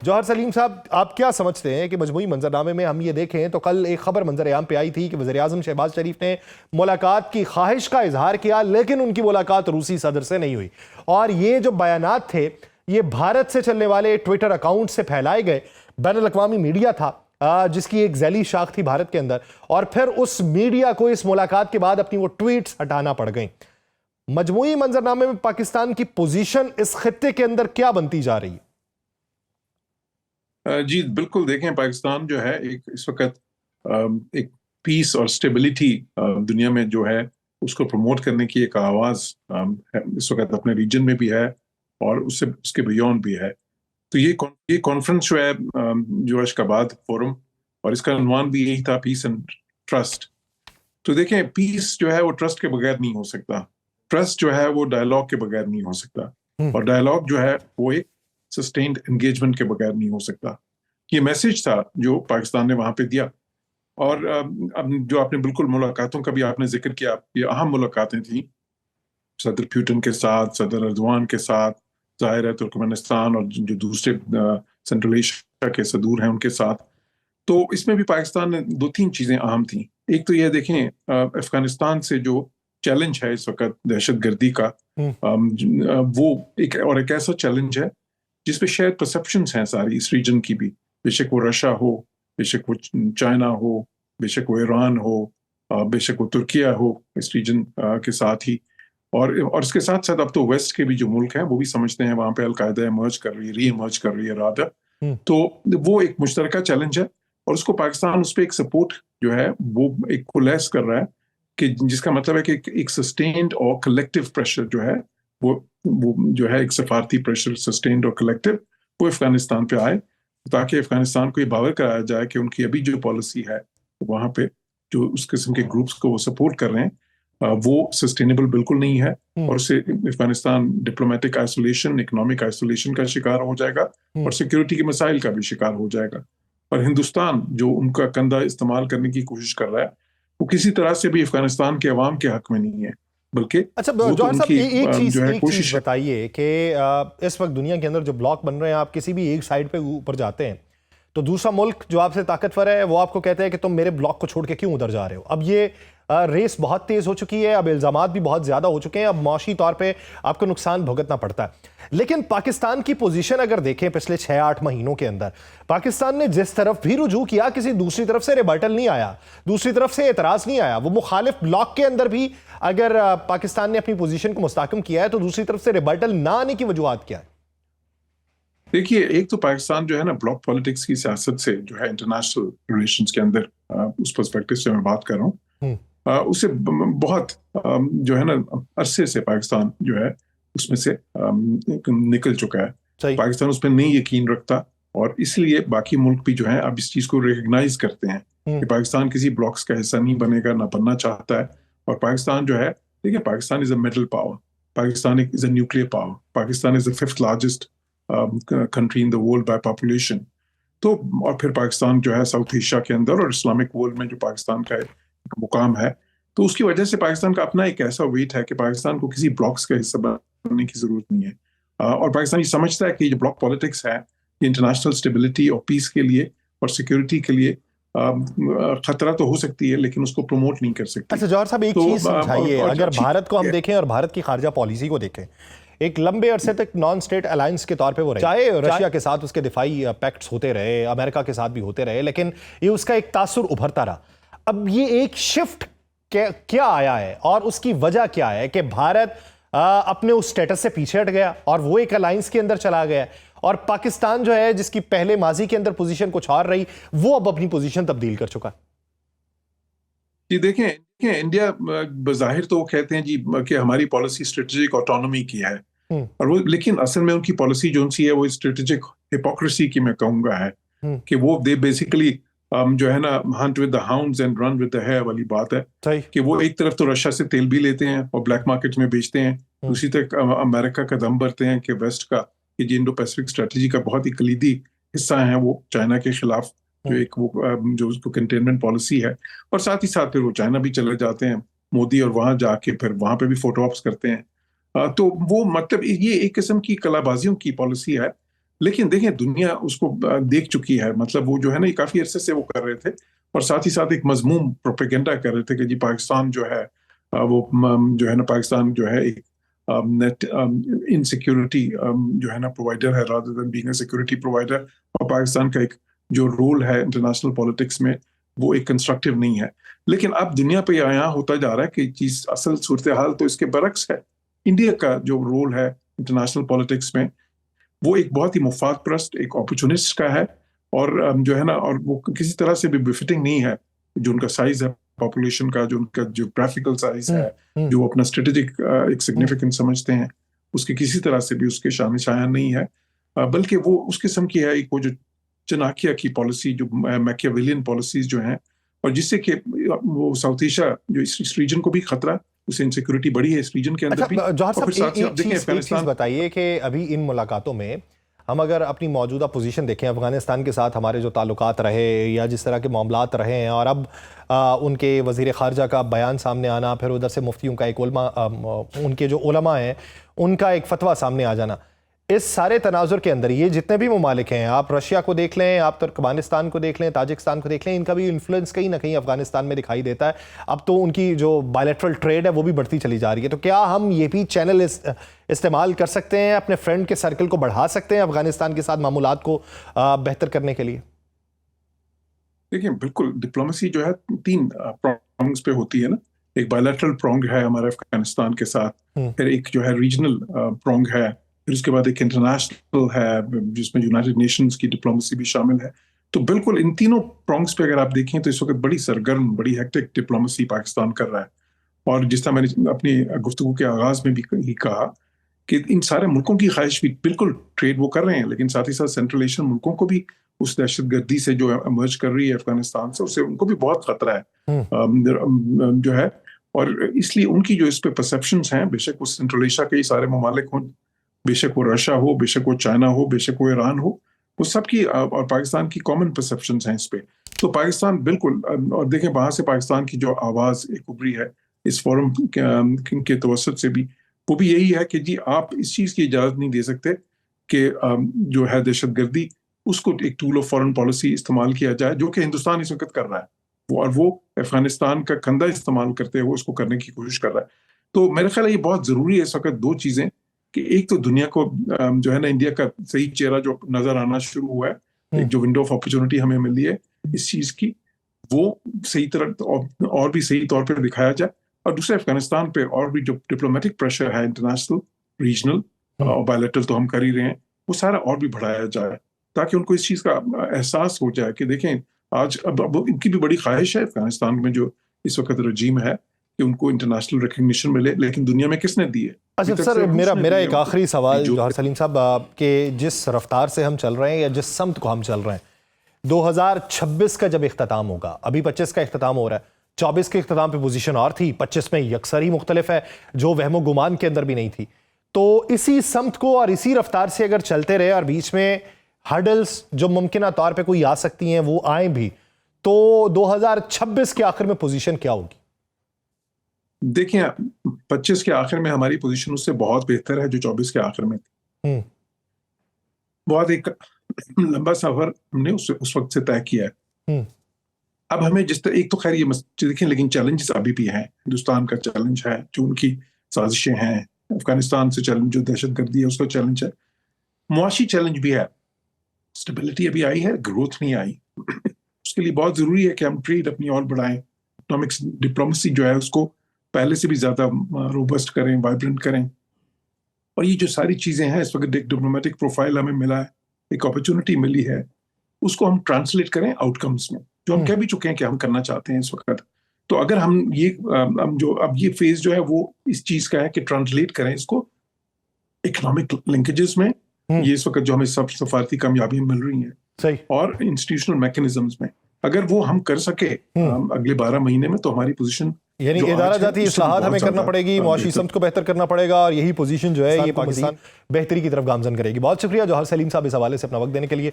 جوہر سلیم صاحب، آپ کیا سمجھتے ہیں کہ مجموعی منظرنامے میں ہم یہ دیکھیں تو کل ایک خبر منظر عام پہ آئی تھی کہ وزیراعظم شہباز شریف نے ملاقات کی خواہش کا اظہار کیا، لیکن ان کی ملاقات روسی صدر سے نہیں ہوئی، اور یہ جو بیانات تھے یہ بھارت سے چلنے والے ٹویٹر اکاؤنٹ سے پھیلائے گئے۔ بین الاقوامی میڈیا تھا جس کی ایک ذیلی شاخ تھی بھارت کے اندر، اور پھر اس میڈیا کو اس ملاقات کے بعد اپنی وہ ٹویٹس ہٹانا پڑ گئیں۔ مجموعی منظرنامے میں پاکستان کی پوزیشن اس خطے کے اندر کیا بنتی جا رہی ہے؟ جی بالکل، دیکھیں پاکستان جو ہے اس وقت ایک پیس اور سٹیبلٹی دنیا میں جو ہے اس کو پروموٹ کرنے کی ایک آواز اس وقت اپنے ریجن میں بھی ہے اور اس کے بیونڈ بھی ہے۔ تو یہ کانفرنس جو ہے جو اشکاباد فورم، اور اس کا عنوان بھی یہی تھا، پیس اینڈ ٹرسٹ۔ تو دیکھیں پیس جو ہے وہ ٹرسٹ کے بغیر نہیں ہو سکتا، ٹرسٹ جو ہے وہ ڈائلاگ کے بغیر نہیں ہو سکتا، اور ڈائلاگ جو ہے وہ ایک سسٹینڈ انگیجمنٹ کے بغیر نہیں ہو سکتا۔ یہ میسج تھا جو پاکستان نے وہاں پہ دیا، اور اب جو آپ نے بالکل ملاقاتوں کا بھی آپ نے ذکر کیا، یہ اہم ملاقاتیں تھیں صدر پیوٹن کے ساتھ، صدر اردوان کے ساتھ، ظاہر ہے ترکمانستان اور جو دوسرے سینٹرل ایشیا کے صدور ہیں ان کے ساتھ۔ تو اس میں بھی پاکستان نے 2-3 چیزیں اہم تھیں۔ ایک تو یہ دیکھیں افغانستان سے جو چیلنج ہے اس وقت دہشت گردی کا، وہ ایک ایسا چیلنج ہے جس پہ شاید پرسپشنز ہیں ساری اس ریجن کی بھی، بے شک وہ رشیا ہو، بے شک وہ چائنا ہو، بے شک وہ ایران ہو، بے شک وہ ترکیہ ہو اس ریجن کے ساتھ ہی، اور اس کے ساتھ ساتھ اب تو ویسٹ کے بھی جو ملک ہیں وہ بھی سمجھتے ہیں وہاں پہ القاعدہ ری ایمرج کر رہی ہے رادہ۔ تو وہ ایک مشترکہ چیلنج ہے، اور اس کو پاکستان اس پہ ایک سپورٹ جو ہے وہ ایک کولیس کر رہا ہے، کہ جس کا مطلب ہے کہ ایک سسٹینڈ اور کلیکٹیو پریشر جو ہے وہ جو ہے ایک سفارتی پریشر سسٹینڈ اور کلیکٹیو وہ افغانستان پہ آئے، تاکہ افغانستان کو یہ باور کرایا جائے کہ ان کی ابھی جو پالیسی ہے وہاں پہ جو اس قسم کے گروپس کو وہ سپورٹ کر رہے ہیں وہ سسٹینیبل بالکل نہیں ہے، اور اس سے Afghanistan diplomatic isolation, economic isolation کا شکار ہو جائے گا، اور سیکیورٹی کے مسائل کا بھی شکار ہو جائے گا۔ اور ہندوستان جو ان کا کندھا استعمال کرنے کی کوشش کر رہا ہے وہ کسی طرح سے بھی افغانستان کے عوام کے حق میں نہیں ہے، بلکہ اچھا جوہر صاحب، ایک چیز بتائیے کہ اس وقت دنیا کے اندر جو بلاک بن رہے ہیں، آپ کسی بھی ایک سائڈ پہ اوپر جاتے ہیں تو دوسرا ملک جو آپ سے طاقتور ہے وہ آپ کو کہتا ہے کہ تم میرے بلاک کو چھوڑ کے کیوں ادھر جا رہے ہو۔ اب یہ ریس بہت تیز ہو چکی ہے، اب الزامات بھی بہت زیادہ ہو چکے ہیں، اب معاشی طور پہ آپ کو نقصان بھگتنا پڑتا ہے۔ لیکن پاکستان کی پوزیشن اگر دیکھیں پچھلے 6-8 مہینوں کے اندر، پاکستان نے جس طرف بھی رجوع کیا کسی دوسری طرف سے ریبرٹل نہیں آیا، دوسری طرف سے اعتراض نہیں آیا۔ وہ مخالف بلاک کے اندر بھی اگر پاکستان نے اپنی پوزیشن کو مستحکم کیا ہے تو دوسری طرف سے ریبرٹل نہ آنے کی وجوہات کیا ہے؟ دیکھیے، ایک تو پاکستان جو ہے نا بلاک پالیٹکس کی سیاست سے جو ہے انٹرنیشنل ریلیشنز کے اندر اس پرسپیکٹو سے میں بات کر رہا ہوں، اسے بہت جو ہے نا عرصے سے پاکستان جو ہے اس میں سے نکل چکا ہے۔ پاکستان اس پہ نہیں یقین رکھتا، اور اس لیے باقی ملک بھی جو ہیں اب اس چیز کو ریکگنائز کرتے ہیں کہ پاکستان کسی بلاکس کا حصہ نہیں بنے گا، نہ بننا چاہتا ہے۔ اور پاکستان جو ہے، دیکھیں Pakistan is a middle power, Pakistan is a nuclear power, Pakistan is a 5th largest country in the world by population. تو اور پھر پاکستان جو ہے ساؤتھ ایشیا کے اندر اور اسلامک ورلڈ میں جو پاکستان کا ایک مقام ہے، تو اس کی وجہ سے پاکستان کا اپنا ایک ایسا ویٹ ہے کہ پاکستان کو کسی بلاکس کا حصہ بننے کی ضرورت نہیں ہے۔ اور پاکستان یہ سمجھتا ہے کہ یہ جو بلاک پالیٹکس ہے یہ انٹرنیشنل اسٹیبلٹی اور پیس کے لیے اور سیکیورٹی کے لیے خطرہ تو ہو سکتی ہے، لیکن اس کو پروموٹ نہیں کر سکتی۔ اچھا جوہر صاحب، ایک چیز سمجھائیے، اگر بھارت کو ہم دیکھیں اور بھارت کی خارجہ پالیسی کو دیکھیں، ایک لمبے عرصے تک نان سٹیٹ الائنس کے طور پہ وہ رہے، چاہے رشیا کے ساتھ اس کے دفاعی پیکٹس ہوتے رہے، امریکہ کے ساتھ بھی ہوتے رہے، لیکن یہ اس کا ایک تاثر ابھرتا رہا۔ اب یہ ایک شفٹ کیا آیا ہے اور اس کی وجہ کیا ہے کہ بھارت اپنے اس سٹیٹس سے پیچھے ہٹ گیا اور وہ ایک الائنس کے اندر چلا گیا، اور پاکستان جو ہے جس کی پہلے ماضی کے اندر پوزیشن کچھ اور رہی، وہ اب اپنی پوزیشن تبدیل کر چکا ہے؟ جی دیکھیں انڈیا بظاہر تو وہ کہتے ہیں جی کہ ہماری پالیسی اسٹریٹجک آٹونومی کی ہے، اور وہ لیکن اصل میں ان کی پالیسی جو سی ہے وہ اسٹریٹجک ہپوکریسی کی میں کہوں گا ہے، کہ وہ دے بیسیکلی جو ہے نا hunt with the hounds and run with the hare والی بات ہے، کہ وہ ایک طرف تو رشیا سے تیل بھی لیتے ہیں اور بلیک مارکیٹ میں بیچتے ہیں، دوسری طرف امریکہ کا دم بھرتے ہیں کہ ویسٹ کا کہ جی انڈو پیسفک اسٹریٹجی کا بہت ہی کلیدی حصہ ہیں وہ چائنا کے خلاف، جو ایک وہ جو اس کو کنٹینمنٹ پالیسی ہے، اور ساتھ ہی ساتھ پھر وہ چائنا بھی چلے جاتے ہیں مودی، اور وہاں جا کے پھر وہاں پہ بھی فوٹو آپس کرتے ہیں۔ تو وہ مطلب یہ ایک قسم کی کلا بازیوں کی پالیسی ہے، لیکن دیکھیں دنیا اس کو دیکھ چکی ہے، مطلب وہ جو ہے نا یہ کافی عرصے سے وہ کر رہے تھے، اور ساتھ ہی ساتھ ایک مذموم پروپیگنڈا کر رہے تھے کہ جی پاکستان جو ہے وہ جو ہے نا پاکستان جو ہے ایک نیٹ انسیکیورٹی جو ہے نا پرووائڈر ہے rather than being a security provider، اور پاکستان کا ایک جو رول ہے انٹرنیشنل پالیٹکس میں وہ ایک کنسٹرکٹیو نہیں ہے. لیکن اب دنیا پہ یہاں ہوتا جا رہا ہے کہ چیز اصل صورتحال تو اس کے برعکس ہے. انڈیا کا جو رول ہے انٹرنیشنل پالیٹکس میں وہ ایک بہت ہی مفاد پرست، ایک اپرچونسٹ کا ہے، اور جو ہے نا اور وہ کسی طرح سے بھی بفٹنگ نہیں ہے جو ان کا سائز ہے پاپولیشن کا، جو ان کا جیوگرافیکل سائز ہے، جو اپنا اسٹریٹجک ایک سگنیفیکنس سمجھتے ہیں، اس کے کسی طرح سے بھی اس کے شان شایان نہیں ہے، بلکہ وہ اس قسم کی ہے ایک وہ جو چناکیا کی پالیسی، جو میکیاویلین پالیسیز جو ہیں، اور جس سے کہ وہ ساؤتھ ایشیا جو اس ریجن کو بھی خطرہ، اسے انسیکیورٹی بڑی ہے اس ریجن کے اندر بھی. جوہر صاحب ایک چیز بتائیے کہ ابھی ان ملاقاتوں میں ہم اگر اپنی موجودہ پوزیشن دیکھیں، افغانستان کے ساتھ ہمارے جو تعلقات رہے یا جس طرح کے معاملات رہے ہیں، اور اب ان کے وزیر خارجہ کا بیان سامنے آنا، پھر ادھر سے مفتیوں کا ایک علماء، ان کے جو علماء ہیں ان کا ایک فتویٰ سامنے آ جانا، اس سارے تناظر کے اندر یہ جتنے بھی ممالک ہیں، آپ رشیا کو دیکھ لیں، آپ ترکمانستان کو دیکھ لیں، تاجکستان کو دیکھ لیں، ان کا بھی انفلوئنس کہیں نہ کہیں افغانستان میں دکھائی دیتا ہے. اب تو ان کی جو بائلیٹرل ٹریڈ ہے وہ بھی بڑھتی چلی جا رہی ہے. تو کیا ہم یہ بھی چینل استعمال کر سکتے ہیں، اپنے فرینڈ کے سرکل کو بڑھا سکتے ہیں افغانستان کے ساتھ معاملات کو بہتر کرنے کے لیے؟ دیکھیں بالکل ڈپلومیسی جو ہے 3 پرونگز پہ ہوتی ہے نا. ایک بائلیٹرل پرونگ ہے ہمارے افغانستان کے ساتھ، پھر ایک جو ہے ریجنل پرونگ ہے، پھر اس کے بعد ایک انٹرنیشنل ہے جس میں یونائٹڈ نیشنز کی ڈپلومیسی بھی شامل ہے. تو بالکل ان تینوں پرونگز پہ اگر آپ دیکھیں تو اس وقت بڑی سرگرم، بڑی ہیکٹک ڈپلومیسی پاکستان کر رہا ہے. اور جس طرح میں نے اپنی گفتگو کے آغاز میں بھی کہا کہ ان سارے ملکوں کی خواہش بھی بالکل ٹریڈ وہ کر رہے ہیں، لیکن ساتھ ہی ساتھ سینٹرل ایشین ملکوں کو بھی اس دہشت گردی سے جو ایمرج کر رہی ہے افغانستان سے، اسے ان کو بھی بہت خطرہ ہے جو ہے. اور اس لیے ان کی جو اس پہ پرسیپشنز ہیں، بے شک وہ سینٹرل ایشیا کے ہی سارے ممالک ہوں، بے شک وہ رشیا ہو، بے شک وہ چائنا ہو، بے شک وہ ایران ہو، وہ سب کی اور پاکستان کی کامن پرسیپشنز ہیں اس پہ. تو پاکستان بالکل، اور دیکھیں وہاں سے پاکستان کی جو آواز ایک ابھری ہے اس فورم کے توسط سے بھی، وہ بھی یہی ہے کہ جی آپ اس چیز کی اجازت نہیں دے سکتے کہ جو ہے دہشت گردی اس کو ایک ٹول آف فارن پالیسی استعمال کیا جائے، جو کہ ہندوستان اس وقت کر رہا ہے، اور وہ افغانستان کا کندھا استعمال کرتے ہوئے اس کو کرنے کی کوشش کر رہا ہے. تو میرے خیال ہے یہ بہت ضروری ہے اس وقت 2 چیزیں، کہ ایک تو دنیا کو جو ہے نا انڈیا کا صحیح چہرہ جو نظر آنا شروع ہوا ہے، ایک جو ونڈو آف اپرچونٹی ہمیں ملی ہے اس چیز کی، وہ صحیح طرح اور بھی صحیح طور پہ دکھایا جائے. اور دوسرے افغانستان پہ اور بھی جو ڈپلومیٹک پریشر ہے انٹرنیشنل، ریجنل اور بائلیٹرل تو ہم کر ہی رہے ہیں، وہ سارا اور بھی بڑھایا جائے تاکہ ان کو اس چیز کا احساس ہو جائے کہ دیکھیں آج اب ان کی بھی بڑی خواہش ہے افغانستان میں جو اس وقت رجیم ہے کہ ان کو انٹرنیشنل ریکگنیشن ملے، لیکن دنیا میں کس نے دی ہے؟ اچھا سر، میرا ایک آخری سوال جوہر سلیم صاحب، کہ جس رفتار سے ہم چل رہے ہیں یا جس سمت کو ہم چل رہے ہیں، 2026 کا جب اختتام ہوگا، ابھی 25 کا اختتام ہو رہا ہے، 24 کے اختتام پہ پوزیشن اور تھی، 25 میں یکسر ہی مختلف ہے جو وہم و گمان کے اندر بھی نہیں تھی. تو اسی سمت کو اور اسی رفتار سے اگر چلتے رہے اور بیچ میں ہرڈلز جو ممکنہ طور پہ کوئی آ سکتی ہیں وہ آئیں بھی، تو 2026 کے آخر میں پوزیشن کیا ہوگی؟ دیکھیں 25 کے آخر میں ہماری پوزیشن اس سے بہت بہتر ہے جو 24 کے آخر میں تھی. بہت ایک لمبا سفر ہم نے اس وقت سے طے کیا ہے. اب ہمیں جس طرح ایک تو خیر یہ دیکھیں، لیکن چیلنجز ابھی بھی ہیں. ہندوستان کا چیلنج ہے جو ان کی سازشیں ہیں، افغانستان سے چیلنج جو دہشت گردی ہے اس کا چیلنج ہے، معاشی چیلنج بھی ہے. اسٹیبلٹی ابھی آئی ہے، گروتھ نہیں آئی. اس کے لیے بہت ضروری ہے کہ ہم ٹریڈ اپنی اور بڑھائیں، اکنامکس ڈپلومیسی جو ہے اس کو پہلے سے بھی زیادہ روبسٹ کریں، وائبرنٹ کریں. اور یہ جو ساری چیزیں ہیں اس وقت ایک ڈپلومیٹک پروفائل ہمیں ملا ہے، ایک اپرچونٹی ملی ہے، اس کو ہم ٹرانسلیٹ کریں آؤٹ کمز میں، جو ہم کہہ بھی چکے ہیں کہ ہم کرنا چاہتے ہیں اس وقت. تو اگر ہم اب یہ فیز جو ہے وہ اس چیز کا ہے کہ ٹرانسلیٹ کریں اس کو اکنامک لنکیجز میں، یہ اس وقت جو ہمیں سب سفارتی کامیابی مل رہی ہیں، اور انسٹیٹیوشنل میکنزمز میں، اگر وہ ہم کر سکے اگلے 12 مہینے میں، تو ہماری پوزیشن یعنی ادارہ جاتی اصلاحات ہمیں کرنا پڑے گی، معاشی سمت کو بہتر کرنا پڑے گا، اور یہی پوزیشن جو ہے یہ پاکستان بہتری کی طرف گامزن کرے گی. بہت شکریہ جوہر سلیم صاحب اس حوالے سے اپنا وقت دینے کے لیے.